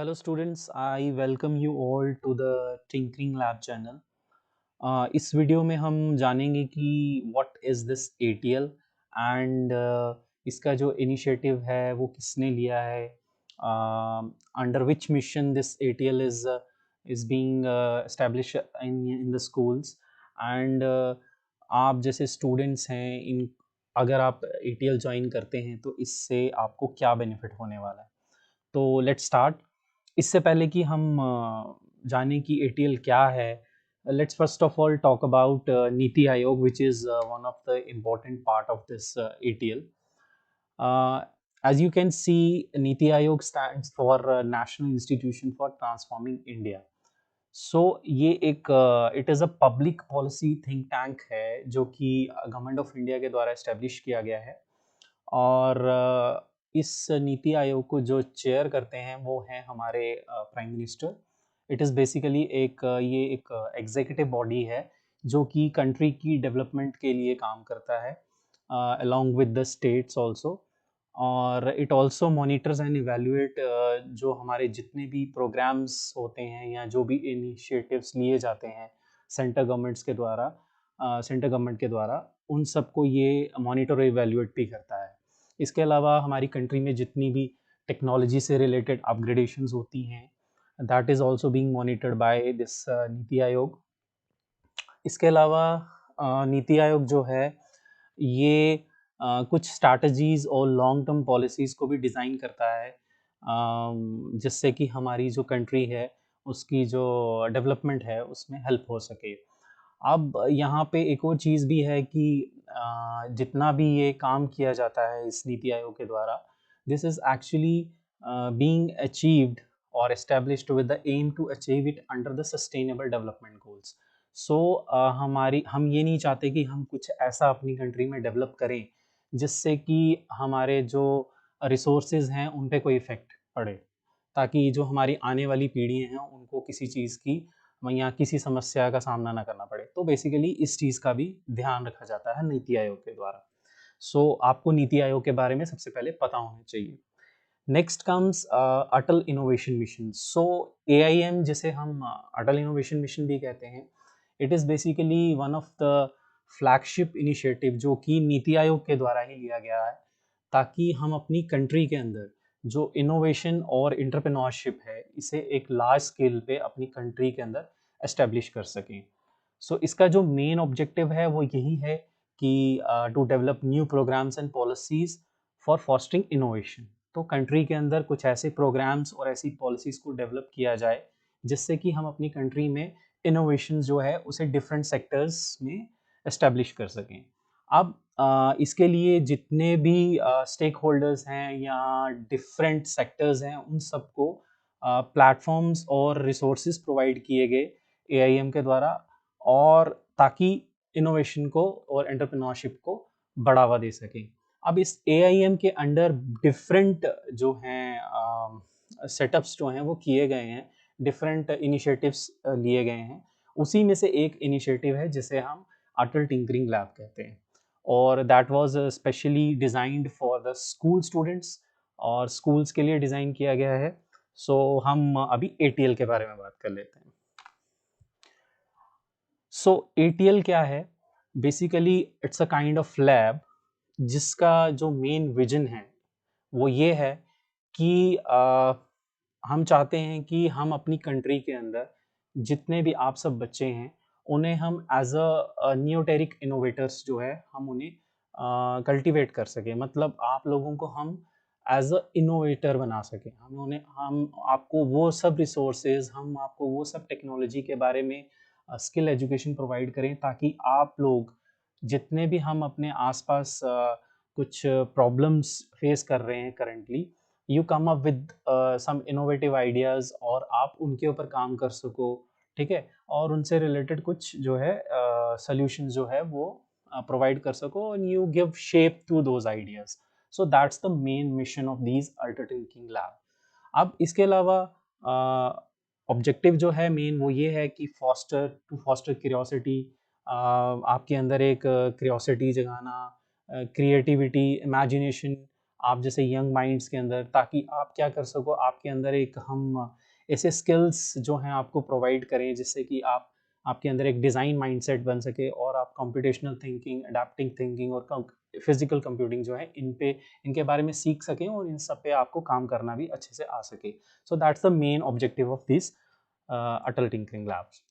Hello students, I welcome you all to the Tinkering Lab channel. इस video में हम जानेंगे कि what is this ATL and इसका जो इनिशिएटिव है वो किसने लिया है, under which mission this ATL is being establish in the schools and आप जैसे स्टूडेंट्स हैं इन अगर आप ATL ज्वाइन करते हैं तो इससे आपको क्या बेनिफिट होने वाला है। तो लेट्स स्टार्ट। इससे पहले कि हम जानें कि ATL क्या है, let's first of all talk about Niti Aayog, which is one of the important part of this ATL. Uh, as you can see, Niti Aayog stands for National Institution for Transforming India. सो ये एक it is a public policy think tank है जो कि government of India के द्वारा establish किया गया है और इस नीति आयोग को जो चेयर करते हैं वो हैं हमारे prime minister. It is basically ये एक एग्जीक्यूटिव बॉडी है जो कि कंट्री की डेवलपमेंट के लिए काम करता है along with the states also. और it also monitors and evaluate जो हमारे जितने भी प्रोग्राम्स होते हैं या जो भी इनिशिएटिव्स लिए जाते हैं सेंटर गवर्नमेंट के द्वारा उन सबको ये मॉनिटर और इवेल्युएट भी करता है। इसके अलावा हमारी कंट्री में जितनी भी टेक्नोलॉजी से रिलेटेड अपग्रेडेशंस होती हैं that is also being monitored by this NITI Aayog. इसके अलावा नीति आयोग जो है ये कुछ स्ट्रैटेजीज़ और लॉन्ग टर्म पॉलिसीज़ को भी डिज़ाइन करता है, जिससे कि हमारी जो कंट्री है उसकी जो डेवलपमेंट है उसमें हेल्प हो सके। अब यहाँ पे एक और चीज़ भी है कि जितना भी ये काम किया जाता है इस नीति आयोग के द्वारा, this is actually being achieved और established with the aim to achieve it under the sustainable development goals. So हम ये नहीं चाहते कि हम कुछ ऐसा अपनी कंट्री में डेवलप करें जिससे कि हमारे जो रिसोर्सेज हैं उन पे कोई इफ़ेक्ट पड़े, ताकि जो हमारी आने वाली पीढ़ियाँ हैं उनको किसी चीज़ की या किसी समस्या का सामना ना करना पड़े। तो बेसिकली इस चीज़ का भी ध्यान रखा जाता है नीति आयोग के द्वारा। सो आपको नीति आयोग के बारे में सबसे पहले पता होना चाहिए। नेक्स्ट कम्स अटल इनोवेशन मिशन। सो AIM जिसे हम अटल इनोवेशन मिशन भी कहते हैं, it is basically one of the flagship initiative जो कि नीति आयोग के द्वारा ही लिया गया है, ताकि हम अपनी कंट्री के अंदर जो इनोवेशन और एंटरप्रेन्योरशिप है इसे एक लार्ज स्केल पे अपनी कंट्री के अंदर एस्टेब्लिश कर सकें। सो इसका जो मेन ऑब्जेक्टिव है वो यही है कि to develop new programs and policies for fostering innovation. तो कंट्री के अंदर कुछ ऐसे प्रोग्राम्स और ऐसी पॉलिसीज़ को डेवलप किया जाए जिससे कि हम अपनी कंट्री में इनोवेशन जो है उसे डिफरेंट सेक्टर्स में एस्टेब्लिश कर सकें। अब इसके लिए जितने भी स्टेक होल्डर्स हैं या डिफरेंट सेक्टर्स हैं उन सबको प्लेटफॉर्म्स और रिसोर्सेज प्रोवाइड किए गए AIM के द्वारा, और ताकि इनोवेशन को और एंटरप्रेन्योरशिप को बढ़ावा दे सकें। अब इस AIM के अंडर डिफरेंट जो हैं सेटअप्स जो हैं वो किए गए हैं, डिफरेंट इनिशिएटिव्स लिए गए हैं। उसी में से एक इनिशिएटिव है जिसे हम अटल टिंकरिंग लैब कहते हैं, और that was specially designed for the school students और स्कूल्स के लिए डिज़ाइन किया गया है। सो हम अभी ATL के बारे में बात कर लेते हैं। सो ATL क्या है? Basically it's a kind of lab जिसका जो मेन विजन है वो ये है कि हम चाहते हैं कि हम अपनी कंट्री के अंदर जितने भी आप सब बच्चे हैं उन्हें हम एज अ न्यूटेरिक इनोवेटर्स जो है हम उन्हें कल्टीवेट कर सकें। मतलब आप लोगों को हम एज अ इनोवेटर बना सकें। हम आपको वो सब रिसोर्सेज, हम आपको वो सब टेक्नोलॉजी के बारे में स्किल एजुकेशन प्रोवाइड करें ताकि आप लोग जितने भी हम अपने आसपास कुछ प्रॉब्लम्स फेस कर रहे हैं currently, you come up with some innovative ideas और आप उनके ऊपर काम कर सको, ठीक है? और उनसे रिलेटेड कुछ जो है सॉल्यूशंस जो है वो प्रोवाइड कर सको and you give shape to those ideas. So that's the main mission of these Atal thinking lab. अब इसके अलावा ऑब्जेक्टिव जो है मेन वो ये है कि फॉस्टर क्यूरियोसिटी, आपके अंदर एक क्यूरियोसिटी जगाना, क्रिएटिविटी, इमेजिनेशन, आप जैसे यंग माइंड्स के अंदर, ताकि आप क्या कर सको, आपके अंदर एक हम ऐसे स्किल्स जो हैं आपको प्रोवाइड करें जिससे कि आप आपके अंदर एक डिज़ाइन माइंडसेट बन सके और आप कंप्यूटेशनल थिंकिंग, अडैप्टिंग थिंकिंग और फिजिकल कंप्यूटिंग जो है इन पे, इनके बारे में सीख सकें और इन सब पे आपको काम करना भी अच्छे से आ सके। सो that's the main objective of this Atal tinkering labs.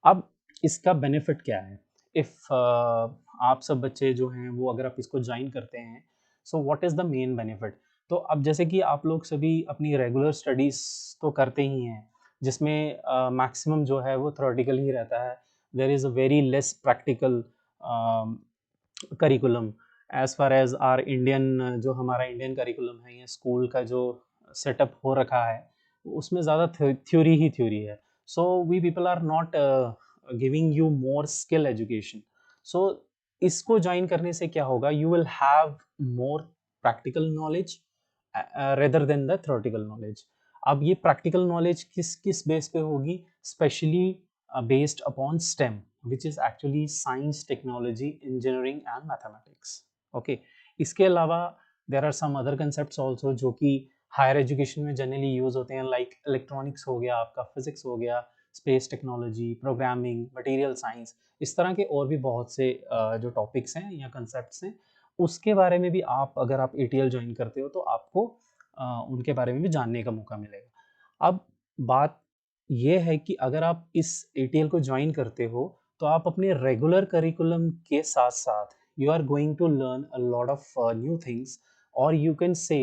अब इसका बेनिफिट क्या है? इफ़ आप सब बच्चे जो हैं वो अगर आप इसको ज्वाइन करते हैं, so what is the main benefit? तो अब जैसे कि आप लोग सभी अपनी रेगुलर स्टडीज़ तो करते ही हैं, जिसमें मैक्सिमम जो है वो थ्योरेटिकल ही रहता है। There is a very less practical curriculum as far as our Indian, जो हमारा इंडियन करिकुलम है या स्कूल का जो सेटअप हो रखा है, उसमें ज़्यादा थ्योरी ही थ्योरी है। So we people are not giving you more skill education. So इसको ज्वाइन करने से क्या होगा, you will have more practical knowledge rather than the theoretical knowledge. अब ये प्रैक्टिकल नॉलेज किस किस बेस पे होगी? Specially based upon STEM, which is actually science, technology, engineering and mathematics. Okay. इसके अलावा there are some other concepts also जो कि हायर एजुकेशन में जनरली यूज होते हैं, लाइक इलेक्ट्रॉनिक्स हो गया, आपका फिजिक्स हो गया, space technology, programming, material science, इस तरह के और भी बहुत से जो टॉपिक्स हैं या कंसेप्ट्स हैं, उसके बारे में भी आप अगर आप ATL ज्वाइन करते हो तो आपको उनके बारे में भी जानने का मौका मिलेगा। अब बात ये है कि अगर आप इस ATL को ज्वाइन करते हो तो आप अपने रेगुलर करिकुलम के साथ साथ you are going to learn a lot of new things, और you can say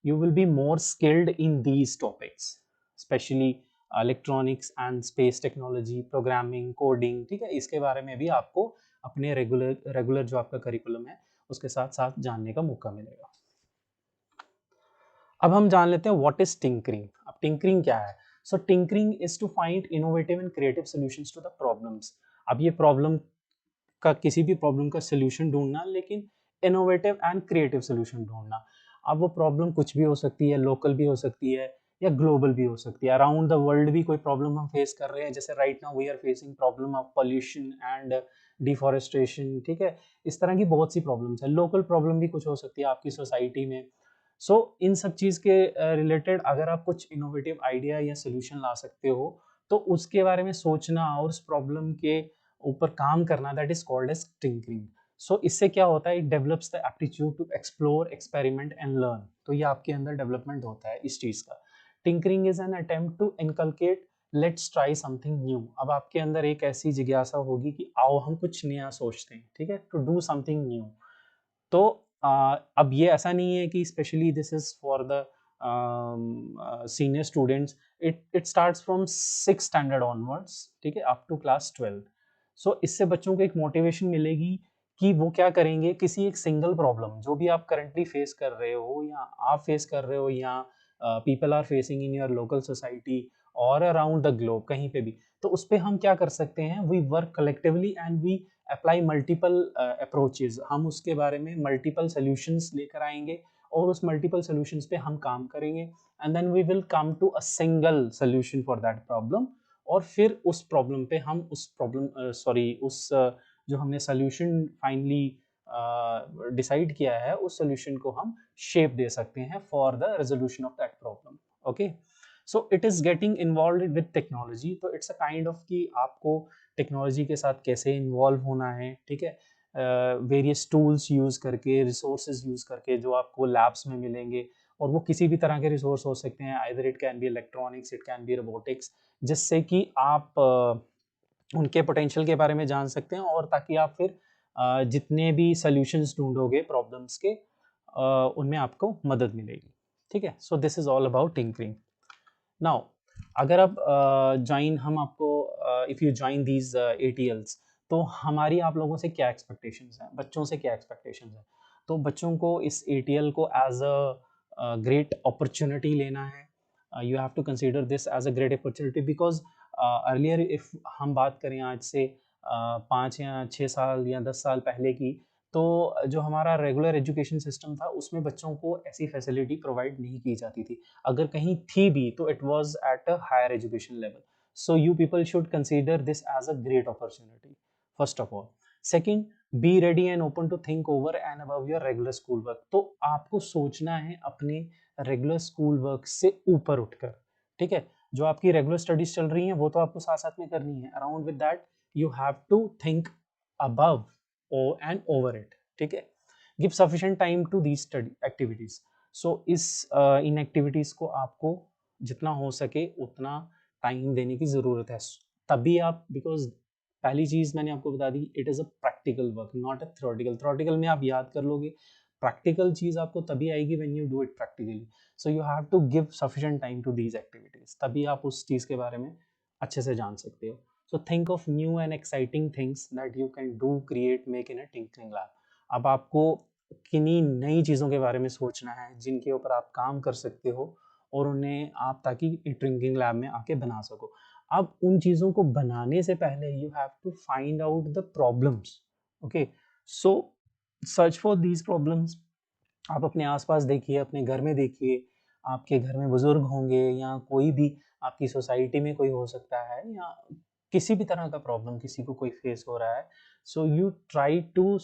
you will be more skilled in these topics, especially electronics and space technology, programming, coding, ठीक है, इसके बारे में भी आपको अपने रेगुलर जो आपका करिकुलम है उसके साथ साथ जानने का मौका मिलेगा। अब हम जान लेते हैं व्हाट इज टिंकरिंग। अब टिंकरिंग क्या है? So tinkering is to find innovative and creative solutions to the problems. अब ये प्रॉब्लम का, किसी भी प्रॉब्लम का सॉल्यूशन ढूंढना, लेकिन इनोवेटिव एंड क्रिएटिव सॉल्यूशन ढूंढना। अब वो प्रॉब्लम कुछ भी हो सकती है, लोकल भी हो सकती है या ग्लोबल भी हो सकती है। अराउंड द वर्ल्ड भी कोई प्रॉब्लम हम फेस कर रहे हैं, जैसे right now we are facing problem of pollution and deforestation, ठीक है, इस तरह की बहुत सी प्रॉब्लम्स है। लोकल प्रॉब्लम भी कुछ हो सकती है आपकी सोसाइटी में। सो इन सब चीज़ के रिलेटेड अगर आप कुछ इनोवेटिव आइडिया या सोल्यूशन ला सकते हो, तो उसके बारे में सोचना और उस प्रॉब्लम के ऊपर काम करना, that is called as tinkering. So इससे क्या होता है, it develops the aptitude to explore, experiment and learn. तो ये आपके अंदर डेवलपमेंट होता है इस चीज़ का। Tinkering is an attempt to inculcate let's try something new. अब आपके अंदर एक ऐसी जिज्ञासा होगी कि आओ हम कुछ नया सोचते हैं, ठीक है, टू डू समथिंग न्यू। तो अब ये ऐसा नहीं है कि specially this is for the senior students, it starts from 6 standard onwards, ठीक है, अप टू क्लास 12। सो इससे बच्चों को एक मोटिवेशन मिलेगी कि वो क्या करेंगे, किसी एक सिंगल प्रॉब्लम जो भी आप करंटली फेस कर रहे हो या आप फेस कर रहे हो या people are facing in your local society और अराउंड द ग्लोब, कहीं पे भी, तो उस पे हम क्या कर सकते हैं, we work collectively and we apply multiple approaches. हम उसके बारे में मल्टीपल सोल्यूशंस लेकर आएंगे और उस मल्टीपल सोल्यूशंस पे हम काम करेंगे, and then we will come to a single solution for that problem. और फिर उस प्रॉब्लम पे हम उस प्रॉब्लम सॉरी उस जो हमने सोल्यूशन फाइनली डिसाइड किया है, उस सोल्यूशन को हम शेप दे सकते हैं for the resolution of that problem. Okay, so it is getting involve with technology. तो इट्स अ काइंड ऑफ कि आपको टेक्नोलॉजी के साथ कैसे इन्वॉल्व होना है, ठीक है, वेरियस टूल्स यूज़ करके, रिसोर्सेज यूज़ करके जो आपको लैब्स में मिलेंगे, और वो किसी भी तरह के रिसोर्स हो सकते हैं, either it can be electronics, it can be robotics, जिससे कि आप उनके पोटेंशियल के बारे में जान सकते हैं, और ताकि आप फिर जितने भी सॉल्यूशंस ढूंढोगे प्रॉब्लम्स के, उनमें आपको मदद मिलेगी, ठीक है। So this is all about tinkering. Now अगर आप ज्वाइन हम आपको if you join these ATLs, तो हमारी आप लोगों से क्या एक्सपेक्टेशंस हैं, बच्चों से क्या एक्सपेक्टेशंस हैं? तो बच्चों को इस ATL को एज अ ग्रेट अपॉर्चुनिटी लेना है। You have to consider this as a great opportunity because earlier if हम बात करें आज से 5 या 6 साल या 10 साल पहले की, तो जो हमारा रेगुलर एजुकेशन सिस्टम था उसमें बच्चों को ऐसी फैसिलिटी प्रोवाइड नहीं की जाती थी। अगर कहीं थी भी तो it was at a higher education level. So you people should consider this as a great opportunity, first of all. Second, be ready and open to think over and above your regular school work. तो आपको सोचना है अपने regular school work से ऊपर उठकर, ठीक है। जो आपकी रेगुलर स्टडीज चल रही हैं वो तो आपको साथ साथ में करनी है, around with that you have to think above and over it, ठीक है। Give sufficient time to these study activities. So इस इन एक्टिविटीज को आपको जितना हो सके उतना टाइम देने की ज़रूरत है, तभी आप, बिकॉज पहली चीज़ मैंने आपको बता दी, it is a practical work not a theoretical. Theoretical में आप याद कर लोगे, प्रैक्टिकल चीज़ आपको तभी आएगी when you do it practically. So you have to give sufficient time to these activities, तभी आप उस चीज़ के बारे में अच्छे से जान सकते हो। So think of new and exciting things that you can do, create, make in a tinkering lab. अब आपको किन्हीं नई चीज़ों के बारे में सोचना है जिनके ऊपर आप काम कर सकते हो और उन्हें आप ताकि टिंकरिंग लैब में आके बना सको। अब उन चीज़ों को बनाने से पहले you have to find out the problems, okay. So search for these problems. आप अपने आसपास देखिए, अपने घर में देखिए, आपके घर में बुजुर्ग होंगे या कोई भी आपकी सोसाइटी में कोई हो सकता है, या किसी भी तरह का प्रॉब्लम किसी को कोई फेस हो रहा है। So you try to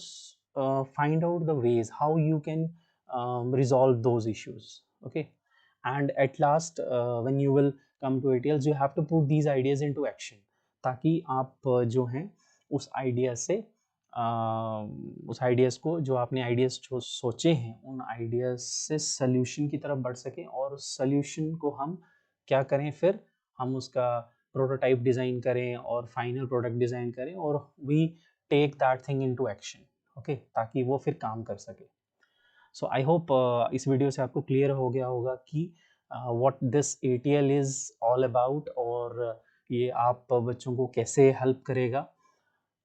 find out the ways how you can resolve those issues, okay। and at last when you will come to ATLs you have to put these ideas into action, ताकि आप जो हैं उस idea से उस ideas को, जो आपने आइडियाज़ जो सोचे हैं उन आइडियाज़ से सल्यूशन की तरफ बढ़ सकें, और उस सल्यूशन को हम क्या करें, फिर हम उसका प्रोटोटाइप डिज़ाइन करें और फाइनल प्रोडक्ट डिज़ाइन करें, और we take that thing into action, okay, ताकि वो फिर काम कर सके। सो आई होप इस वीडियो से आपको क्लियर हो गया होगा कि what this ATL is all about, और ये आप बच्चों को कैसे हेल्प करेगा,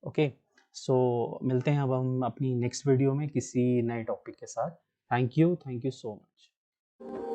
ओके। सो मिलते हैं अब हम अपनी नेक्स्ट वीडियो में किसी नए टॉपिक के साथ। Thank you so much.